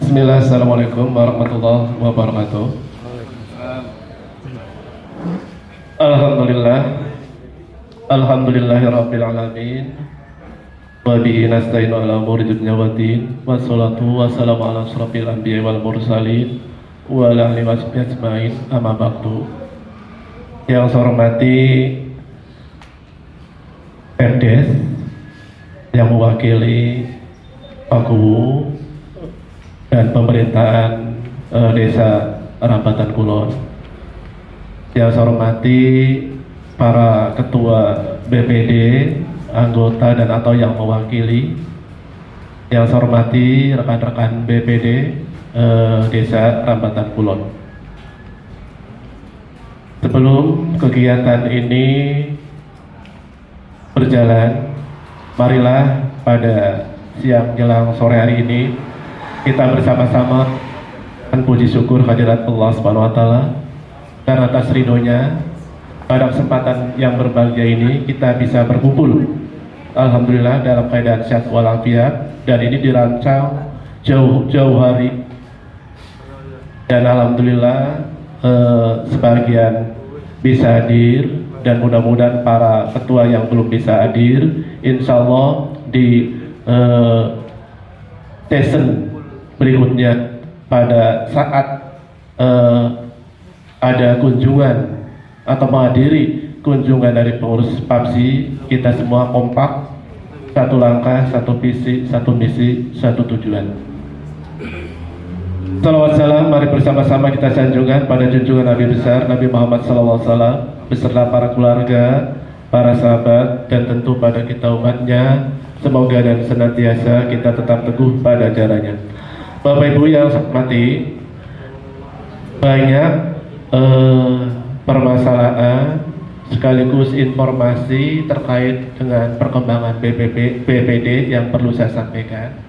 Bismillah, Assalamualaikum warahmatullahi wabarakatuh. Alhamdulillah, Alhamdulillahirabbil alamin. Wa bihi nasta'inu ala umuri dunya waddin. Wassalatu wassalamu ala asyrofil anbiya'i wal mursalin wa ala alihi washabihi ajmain. Amma ba'du. Yang saya hormati Perdes yang mewakili Pak Kuwu dan pemerintahan Desa Rambatan Kulon. Yang saya hormati para ketua BPD, anggota dan atau yang mewakili. Yang saya hormati rekan-rekan BPD Desa Rambatan Kulon. Sebelum kegiatan ini berjalan, marilah pada siang jelang sore hari ini kita bersama-sama dan puji syukur hadirat Allah Subhanahu wa taala karena atas ridhonya pada kesempatan yang berbahagia ini kita bisa berkumpul alhamdulillah dalam keadaan sehat walafiat, dan ini dirancang jauh-jauh hari, dan alhamdulillah sebagian bisa hadir, dan mudah-mudahan para ketua yang belum bisa hadir insya Allah di session berikutnya pada saat ada kunjungan atau menghadiri kunjungan dari pengurus PAPSI, kita semua kompak, satu langkah, satu visi, satu misi, satu tujuan. Salawat salam, mari bersama-sama kita sanjungkan pada junjungan Nabi besar Nabi Muhammad SAW beserta para keluarga, para sahabat, dan tentu pada kita umatnya. Semoga dan senantiasa kita tetap teguh pada ajarannya. Bapak Ibu yang saya hormati, banyak permasalahan sekaligus informasi terkait dengan perkembangan BPD yang perlu saya sampaikan.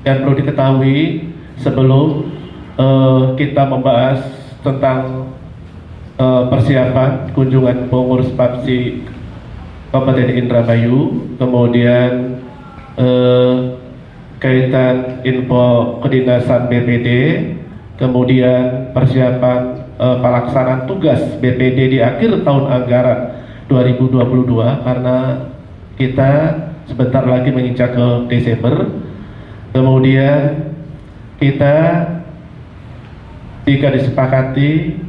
Dan perlu diketahui sebelum kita membahas tentang persiapan kunjungan pengurus PAPSI Kabupaten Indramayu, kemudian kaitan info kedinasan BPD, kemudian persiapan pelaksanaan tugas BPD di akhir tahun anggaran 2022, karena kita sebentar lagi menginjak ke Desember. Kemudian kita jika disepakati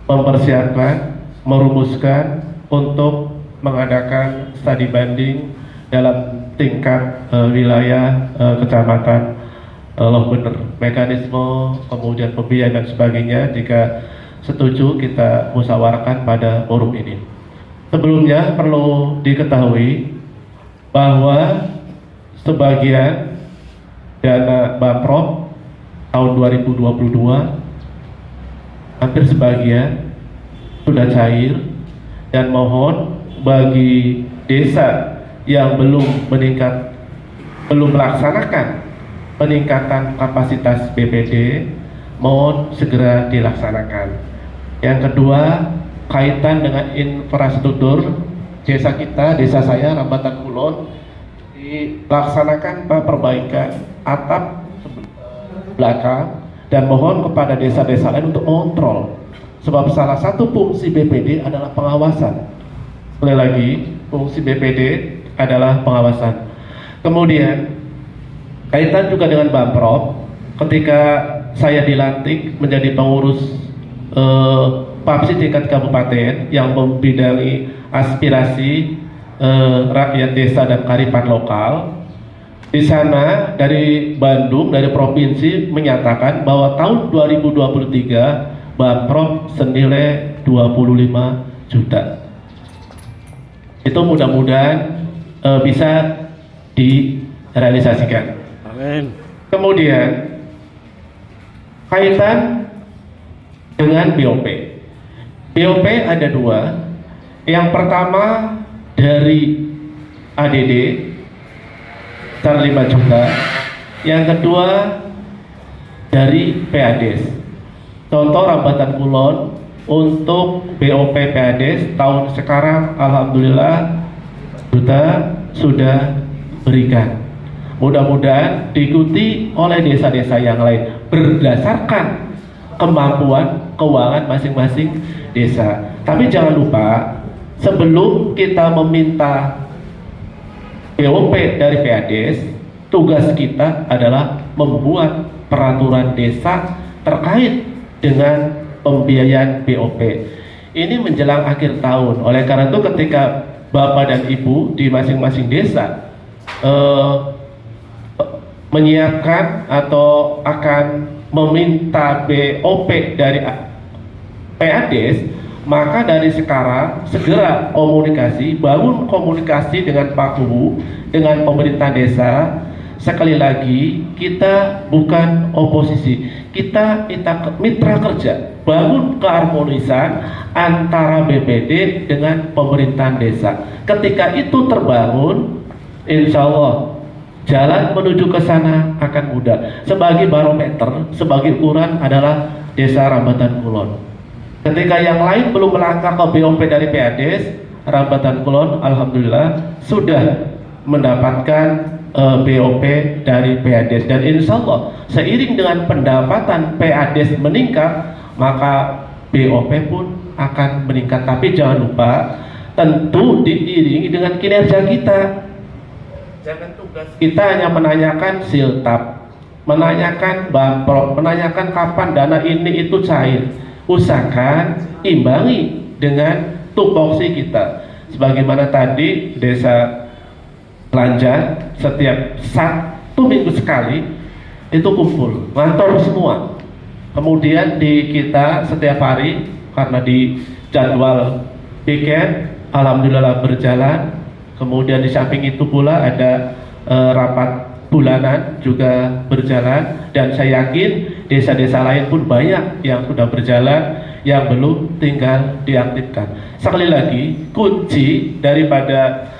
mempersiapkan, merumuskan untuk mengadakan studi banding dalam tingkat wilayah kecamatan, benar mekanisme, kemudian pembiayaan dan sebagainya. Jika setuju kita musyawarahkan pada forum ini. Sebelumnya perlu diketahui bahwa sebagian dana Baprom tahun 2022 hampir sebagian sudah cair, dan mohon bagi desa yang belum melaksanakan peningkatan kapasitas BPD, mohon segera dilaksanakan. Yang kedua, kaitan dengan infrastruktur desa kita, desa saya Rambatan Kulon, dilaksanakan perbaikan atap belakang, dan mohon kepada desa-desa lain untuk mengontrol, sebab salah satu fungsi BPD adalah pengawasan. Sekali lagi, fungsi BPD adalah pengawasan. Kemudian kaitan juga dengan Baprom, ketika saya dilantik menjadi pengurus PAPSI tingkat kabupaten yang membidangi aspirasi rakyat desa dan kearifan lokal. Di sana dari Bandung, dari provinsi menyatakan bahwa tahun 2023 Baprom senilai 25 juta. Itu mudah-mudahan bisa direalisasikan. Amin. Kemudian kaitan dengan BOP. BOP ada dua. Yang pertama dari ADD sebesar 5 juta. Yang kedua dari PADES. Contoh Rambatan Kulon untuk BOP PADES tahun sekarang alhamdulillah juta sudah berikan. Mudah-mudahan diikuti oleh desa-desa yang lain berdasarkan kemampuan keuangan masing-masing desa. Tapi jangan lupa, sebelum kita meminta BOP dari PADES, tugas kita adalah membuat peraturan desa terkait dengan pembiayaan BOP. Ini menjelang akhir tahun. Oleh karena itu, ketika Bapak dan Ibu di masing-masing desa menyiapkan atau akan meminta BOP dari PADES, maka dari sekarang segera bangun komunikasi dengan Pak Kubu, dengan pemerintah desa. Sekali lagi, kita bukan oposisi, kita mitra kerja. Bangun keharmonisan antara BPD dengan pemerintahan desa. Ketika itu terbangun, insya Allah jalan menuju ke sana akan mudah. Sebagai barometer, sebagai ukuran adalah Desa Rambatan Kulon. Ketika yang lain belum melangkah ke BOP dari PADES, Rambatan Kulon alhamdulillah sudah mendapatkan BOP dari PADES, dan insya Allah seiring dengan pendapatan PADES meningkat, maka BOP pun akan meningkat. Tapi jangan lupa, tentu diiringi dengan kinerja kita. Jangan tugas kita hanya menanyakan siltap, menanyakan bamprok, menanyakan kapan dana ini itu cair. Usahakan imbangi dengan tupoksi kita. Sebagaimana tadi Desa Lanjan setiap 1 minggu sekali itu kumpul, ngantor semua. Kemudian di kita setiap hari, karena di jadwal weekend alhamdulillah berjalan. Kemudian di samping itu pula ada rapat bulanan juga berjalan, dan saya yakin desa-desa lain pun banyak yang sudah berjalan, yang belum tinggal diaktifkan. Sekali lagi, kunci daripada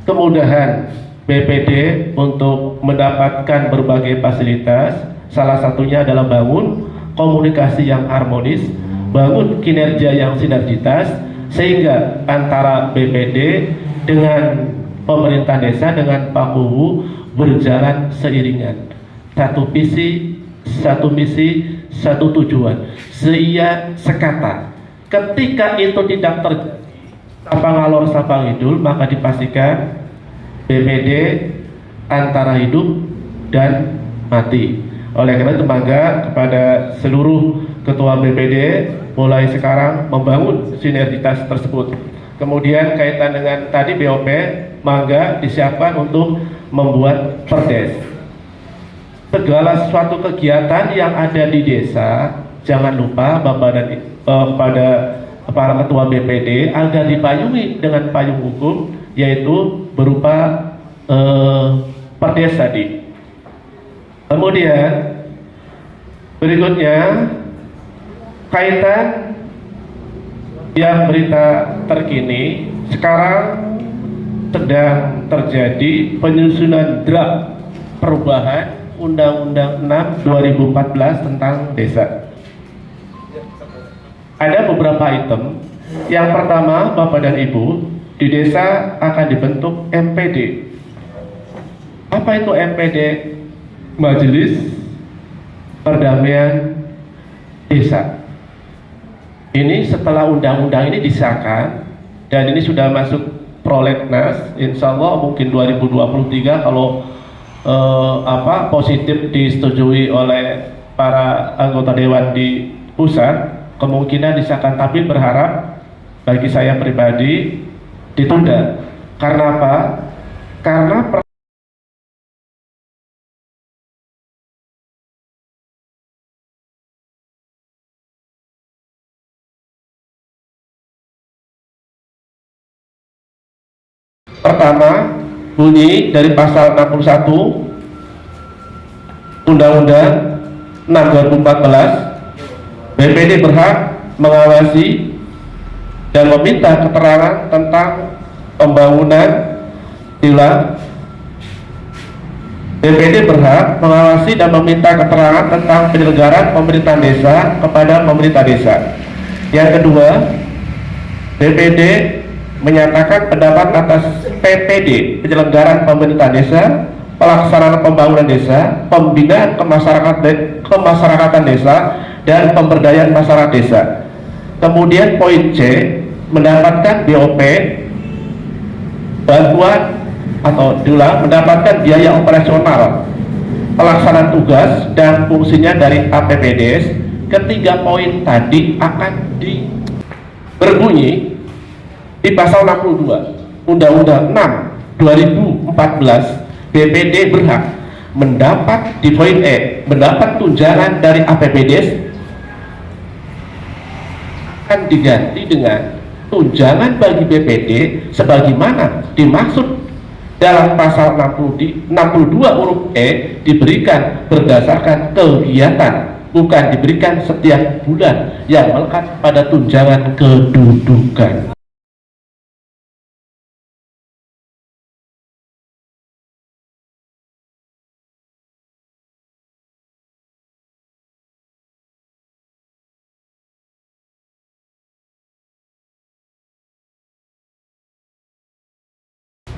kemudahan BPD untuk mendapatkan berbagai fasilitas, salah satunya adalah bangun komunikasi yang harmonis, bangun kinerja yang sinergitas, sehingga antara BPD dengan pemerintah desa, dengan Pak Kubu berjalan seiringan. Satu visi, satu misi, satu tujuan, seia sekata. Ketika itu tidak terjadi sapa ngalor sapa ngidul, maka dipastikan BPD antara hidup dan mati. Oleh karena itu, maka kepada seluruh ketua BPD mulai sekarang membangun sinergitas tersebut. Kemudian kaitan dengan tadi BOP, maka disiapkan untuk membuat perdes. Segala suatu kegiatan yang ada di desa, jangan lupa Bapak dan pada para ketua BPD agar dipayungi dengan payung hukum, yaitu berupa perdes tadi. Kemudian berikutnya kaitan yang berita terkini, sekarang sedang terjadi penyusunan draft perubahan Undang-Undang 6 2014 tentang desa. Ada beberapa item. Yang pertama, Bapak dan Ibu, di desa akan dibentuk MPD. Apa itu MPD? Majelis Perdamaian Desa. Ini setelah undang-undang ini disahkan dan ini sudah masuk prolegnas, insya Allah mungkin 2023 kalau positif disetujui oleh para anggota dewan di pusat, kemungkinan disahkan. Tapi berharap bagi saya pribadi ditunda. Karena apa? Karena pertama, bunyi dari pasal 61 Undang-Undang 6 2014, BPD berhak mengawasi dan meminta keterangan tentang pembangunan BPD berhak mengawasi dan meminta keterangan tentang penyelenggaraan pemerintahan desa kepada pemerintah desa. Yang kedua, BPD menyatakan pendapat atas PPD, penyelenggaraan pemerintah desa, pelaksanaan pembangunan desa, pembinaan kemasyarakatan desa, dan pemberdayaan masyarakat desa. Kemudian poin C, mendapatkan BOP, bantuan atau mendapatkan biaya operasional pelaksanaan tugas dan fungsinya dari APBDes. Ketiga poin tadi akan berbunyi di pasal 62 Undang-Undang 6 2014. BPD berhak mendapat di poin E, mendapat tunjangan dari APBDes akan diganti dengan tunjangan bagi BPD sebagaimana dimaksud dalam pasal 62 huruf E, diberikan berdasarkan kegiatan, bukan diberikan setiap bulan yang melekat pada tunjangan kedudukan.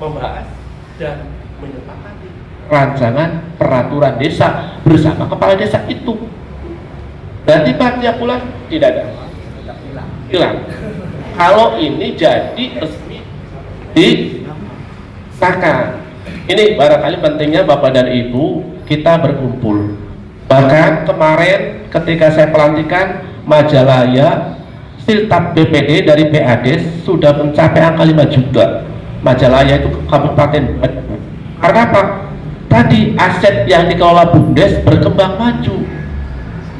Membahas dan menyepakati rancangan peraturan desa bersama kepala desa itu. Berarti Pak tiap bulan tidak ada, hilang. Kalau ini jadi resmi disahkan, ini barangkali pentingnya Bapak dan Ibu kita berkumpul. Bahkan kemarin ketika saya pelantikan Majalaya, Siltap BPD dari PAD sudah mencapai angka 5 juta. Majalaya itu kabupaten. Karena apa? Tadi aset yang dikelola BUMDes berkembang maju.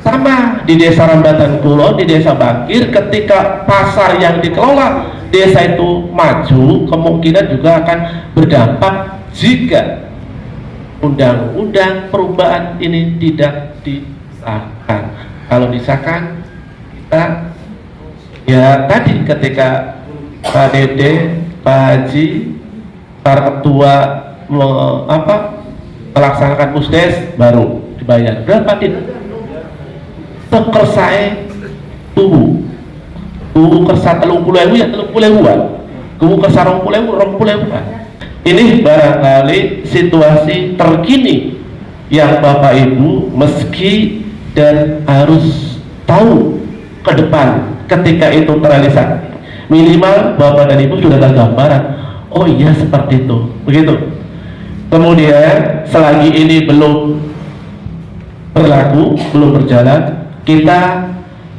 Sama di desa Rambatan Kulon, di desa Bangkir, ketika pasar yang dikelola desa itu maju, kemungkinan juga akan berdampak jika undang-undang perubahan ini tidak disahkan. Kalau disahkan, kita ya tadi ketika Pak Dede, Pak Haji, para ketua melaksanakan musdes baru dibayar berapa ini? Sekersai tubuh kersa 30.000 ya 30.000-an, kersa 20.000. Ini barangkali situasi terkini yang Bapak Ibu meski dan harus tahu ke depan ketika itu terrealisasi. Minimal Bapak dan Ibu sudah ada gambaran, oh iya seperti itu, begitu. Kemudian selagi ini belum berlaku, belum berjalan, kita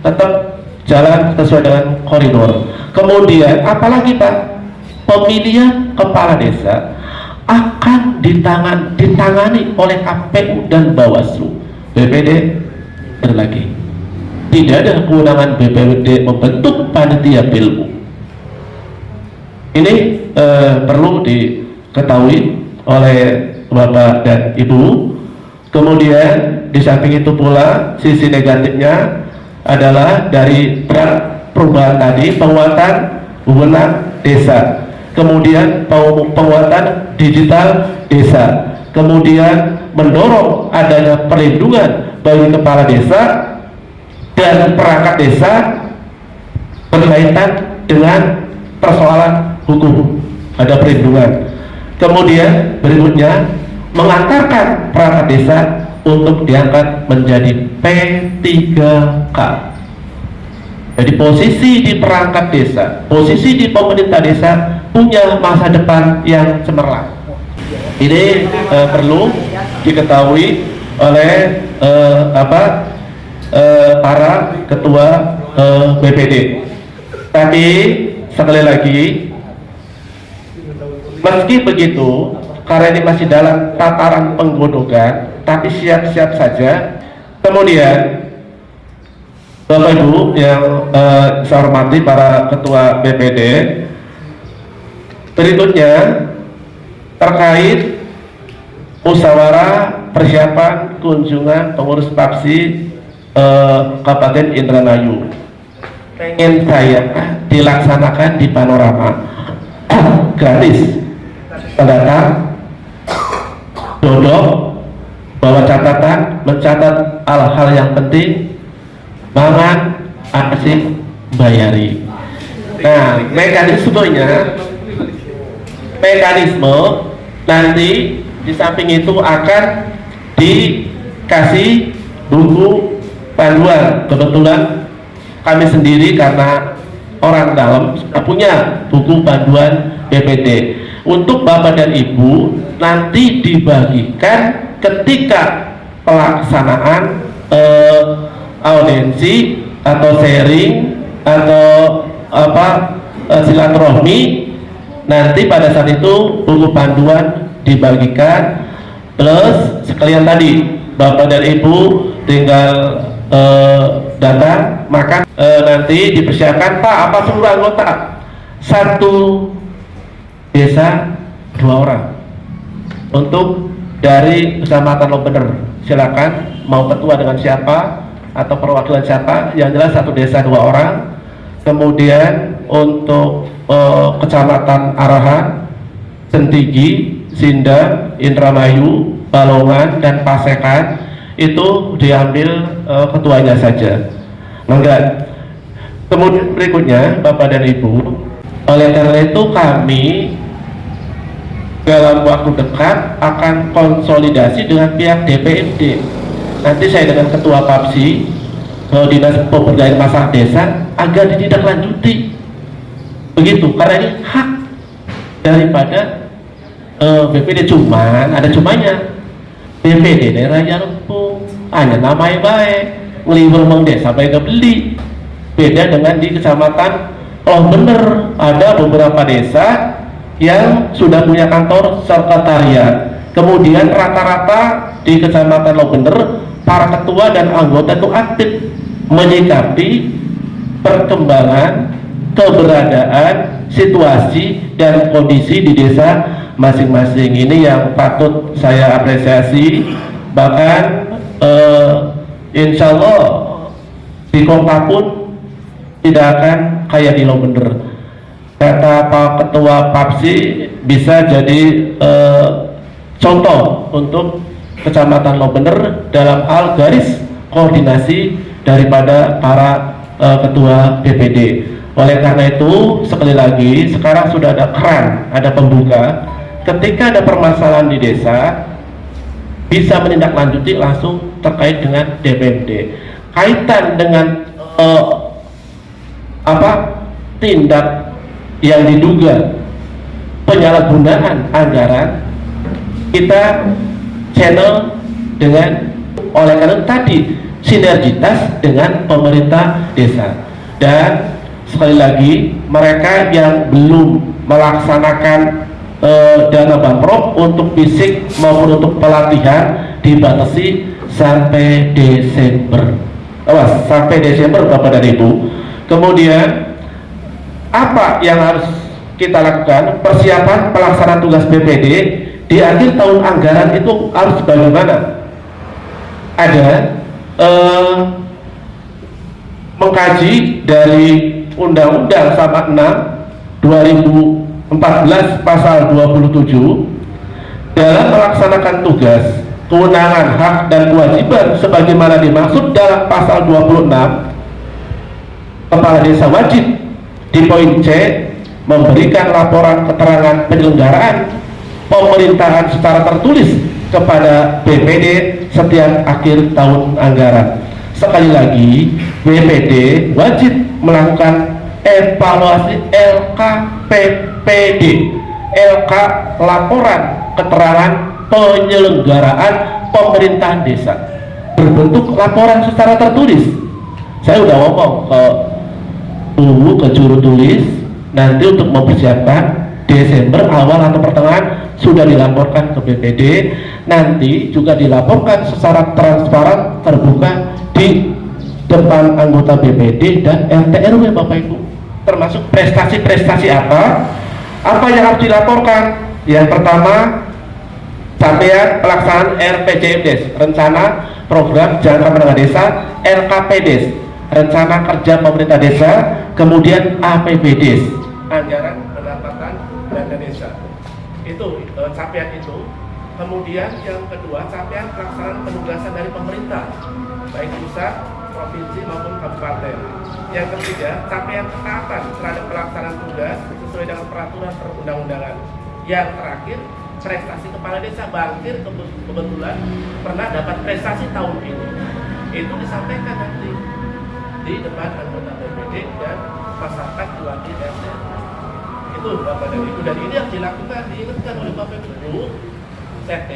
tetap jalan sesuai dengan koridor. Kemudian apalagi Pak, pemilihan kepala desa akan ditangani oleh KPU dan Bawaslu. BPD lagi tidak ada kewenangan BPD membentuk panitia pilgub. Ini perlu diketahui oleh Bapak dan Ibu. Kemudian di samping itu pula sisi negatifnya adalah dari perubahan tadi, penguatan wewenang desa, kemudian penguatan digital desa, kemudian mendorong adanya perlindungan bagi kepala desa dan perangkat desa berkaitan dengan persoalan hukum, ada perlindungan. Kemudian berikutnya mengantarkan perangkat desa untuk diangkat menjadi P3K. Jadi posisi di perangkat desa, posisi di pemerintah desa punya masa depan yang cemerlang. Ini perlu diketahui oleh para ketua BPD. Tapi sekali lagi, meski begitu, karena ini masih dalam tataran penggodokan, tapi siap-siap saja. Kemudian Bapak Ibu yang saya hormati para ketua BPD, berikutnya terkait musyawarah persiapan kunjungan pengurus PAPSI Kabupaten Indramayu, pengen saya dilaksanakan di Panorama gratis, pendatang dodok, bawa catatan, mencatat hal-hal yang penting, mangan, asik, bayari. Nah, mekanisme nanti di samping itu akan dikasih buku panduan. Kebetulan kami sendiri karena orang dalam sudah punya buku panduan BPD. Untuk Bapak dan Ibu nanti dibagikan ketika pelaksanaan audiensi atau sharing atau silaturahmi. Nanti pada saat itu buku panduan dibagikan, plus sekalian tadi Bapak dan Ibu tinggal datang, maka nanti dipersiapkan, Pak, apa seluruh anggota satu desa 2 orang untuk dari Kecamatan Lobener. Silakan mau ketua dengan siapa atau perwakilan siapa, yang jelas satu desa 2 orang. Kemudian untuk Kecamatan Arahan, Sentigi, Sindang, Indramayu, Balongan, dan Pasekan itu diambil ketuanya saja. Enggak. Kemudian berikutnya Bapak dan Ibu, oleh karena itu kami dalam waktu dekat akan konsolidasi dengan pihak DPMD. Nanti saya dengan Ketua PAPSI, Dinas Pemberdayaan Masyarakat Desa, agar ditindaklanjuti. Begitu, karena ini hak daripada BPD. Cuman ada cumanya, BPD daerah Lempung hanya namanya baik, ngeliwur meng desa baik beli. Beda dengan di Kecamatan Lobener, ada beberapa desa yang sudah punya kantor sekretariat. Kemudian rata-rata di Kecamatan Lobener para ketua dan anggota itu aktif menyikapi perkembangan, keberadaan, situasi dan kondisi di desa masing-masing. Ini yang patut saya apresiasi. Bahkan insya Allah di Kota pun tidak akan kayak di Lobener. Kata Pak Ketua PAPSI, bisa jadi contoh untuk Kecamatan Lobener dalam hal garis koordinasi daripada para ketua BPD. Oleh karena itu, sekali lagi, sekarang sudah ada keran, ada pembuka. Ketika ada permasalahan di desa, bisa menindaklanjuti langsung terkait dengan DPMD. Kaitan dengan tindak yang diduga penyalahgunaan anggaran, kita channel dengan, oleh karena tadi sinergitas dengan pemerintah desa. Dan sekali lagi, mereka yang belum melaksanakan dana Bamprop untuk fisik maupun untuk pelatihan dibatasi sampai Desember. Sampai Desember Bapak dan Ibu. Kemudian apa yang harus kita lakukan? Persiapan pelaksanaan tugas BPD di akhir tahun anggaran itu harus bagaimana? Ada mengkaji dari Undang-Undang 46 2014 pasal 27 dalam melaksanakan tugas, kewenangan, hak dan kewajiban sebagaimana dimaksud dalam pasal 26. Kepala desa wajib di poin C memberikan laporan keterangan penyelenggaraan pemerintahan secara tertulis kepada BPD setiap akhir tahun anggaran. Sekali lagi, BPD wajib melakukan evaluasi LKPPD, LK laporan keterangan penyelenggaraan pemerintahan desa, berbentuk laporan secara tertulis. Saya udah ngomong ke juru tulis, nanti untuk mempersiapkan Desember awal atau pertengahan sudah dilaporkan ke BPD, nanti juga dilaporkan secara transparan terbuka di depan anggota BPD dan RT RW Bapak Ibu, termasuk prestasi-prestasi apa yang harus dilaporkan. Yang pertama, capaian pelaksanaan RPJMDes, rencana program jangka menengah desa, RKPDes, rencana kerja pemerintah desa, kemudian APBDes, anggaran pendapatan dana desa. Itu capaian itu. Kemudian yang kedua, capaian pelaksanaan penugasan dari pemerintah, baik pusat provinsi maupun kabupaten. Yang ketiga, capaian ketaatan terhadap pelaksanaan tugas sesuai dengan peraturan perundang-undangan. Yang terakhir, prestasi kepala desa. Bangkir kebetulan pernah dapat prestasi tahun ini. Itu disampaikan nanti di depan anggota BPD dan masyarakat diwakili RT. Itu Bapak dan Ibu, dan ini yang dilakukan, diingatkan oleh Bapak Ibu. CT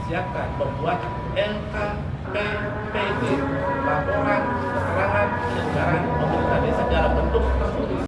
siapkan membuat LKPPD, laporan keterangan penyelenggaraan pemerintah desa dalam bentuk